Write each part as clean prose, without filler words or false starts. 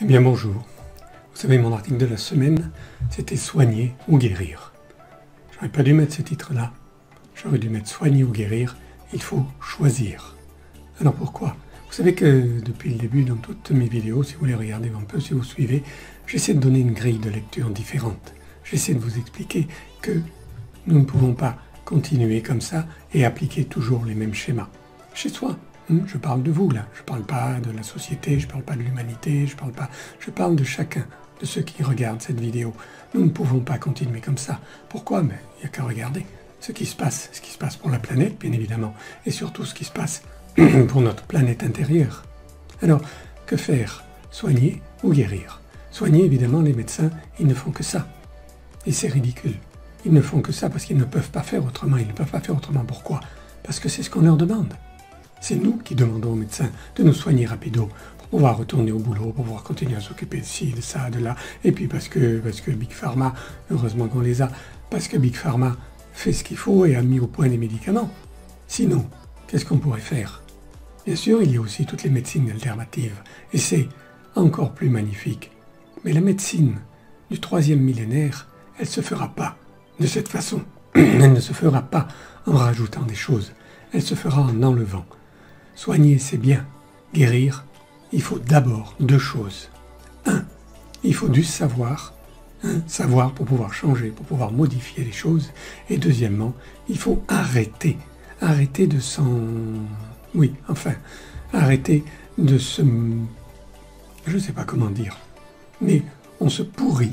Eh bien bonjour, vous savez mon article de la semaine, c'était soigner ou guérir. J'aurais pas dû mettre ce titre-là, j'aurais dû mettre soigner ou guérir, il faut choisir. Alors pourquoi? Vous savez que depuis le début, dans toutes mes vidéos, si vous les regardez un peu, si vous suivez, j'essaie de donner une grille de lecture différente. J'essaie de vous expliquer que nous ne pouvons pas continuer comme ça et appliquer toujours les mêmes schémas. Chez soi, je parle de vous là, je ne parle pas de la société, je ne parle pas de l'humanité, je parle de chacun, de ceux qui regardent cette vidéo. Nous ne pouvons pas continuer comme ça. Pourquoi? Mais il n'y a qu'à regarder ce qui se passe pour la planète bien évidemment, et surtout ce qui se passe pour notre planète intérieure. Alors, que faire? Soigner ou guérir? Soigner, évidemment, les médecins, ils ne font que ça. Et c'est ridicule. Ils ne font que ça parce qu'ils ne peuvent pas faire autrement. Ils ne peuvent pas faire autrement. Pourquoi? Parce que c'est ce qu'on leur demande. C'est nous qui demandons aux médecins de nous soigner rapido pour pouvoir retourner au boulot, pour pouvoir continuer à s'occuper de ci, de ça, de là. Et puis parce que Big Pharma, heureusement qu'on les a, parce que Big Pharma fait ce qu'il faut et a mis au point des médicaments. Sinon, qu'est-ce qu'on pourrait faire? Bien sûr, il y a aussi toutes les médecines alternatives. Et c'est encore plus magnifique. Mais la médecine du 3e millénaire, elle ne se fera pas de cette façon. Elle ne se fera pas en rajoutant des choses. Elle se fera en enlevant. Soigner, c'est bien. Guérir, il faut d'abord 2 choses. 1, il faut du savoir. Savoir pour pouvoir changer, pour pouvoir modifier les choses. Et deuxièmement, il faut arrêter. Arrêter de arrêter de se... Je ne sais pas comment dire. Mais on se pourrit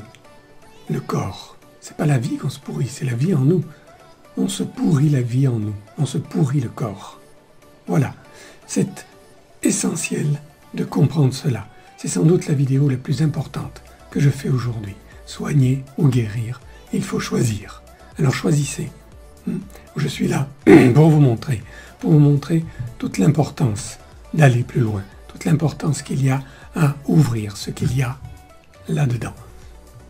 le corps. C'est pas la vie qu'on se pourrit, c'est la vie en nous. On se pourrit la vie en nous. On se pourrit le corps. Voilà. C'est essentiel de comprendre cela. C'est sans doute la vidéo la plus importante que je fais aujourd'hui. Soigner ou guérir, il faut choisir. Alors choisissez. Je suis là pour vous montrer toute l'importance d'aller plus loin, toute l'importance qu'il y a à ouvrir ce qu'il y a là-dedans.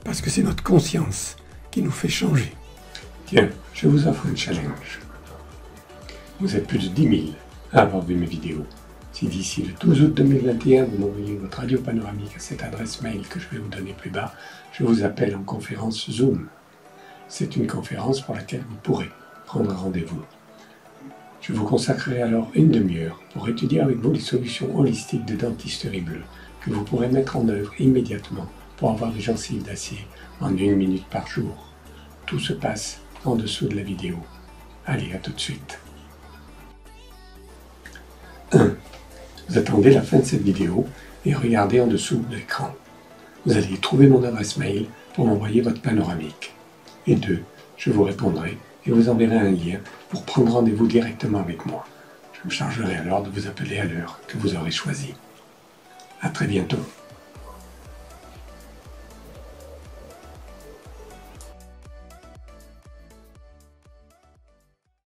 Parce que c'est notre conscience qui nous fait changer. Tiens, je vous offre un challenge. Vous êtes plus de 10 000 à avoir vu mes vidéos. Si d'ici le 12 août 2021, vous m'envoyez votre radio panoramique à cette adresse mail que je vais vous donner plus bas, je vous appelle en conférence Zoom. C'est une conférence pour laquelle vous pourrez prendre rendez-vous. Je vous consacrerai alors une demi-heure pour étudier avec vous les solutions holistiques de dentisterie bleue que vous pourrez mettre en œuvre immédiatement pour avoir des gencives d'acier en 1 minute par jour. Tout se passe en dessous de la vidéo. Allez, à tout de suite. 1. Vous attendez la fin de cette vidéo et regardez en dessous de l'écran. Vous allez trouver mon adresse mail pour m'envoyer votre panoramique. Et 2. Je vous répondrai et vous enverrai un lien pour prendre rendez-vous directement avec moi. Je me chargerai alors de vous appeler à l'heure que vous aurez choisie. À très bientôt.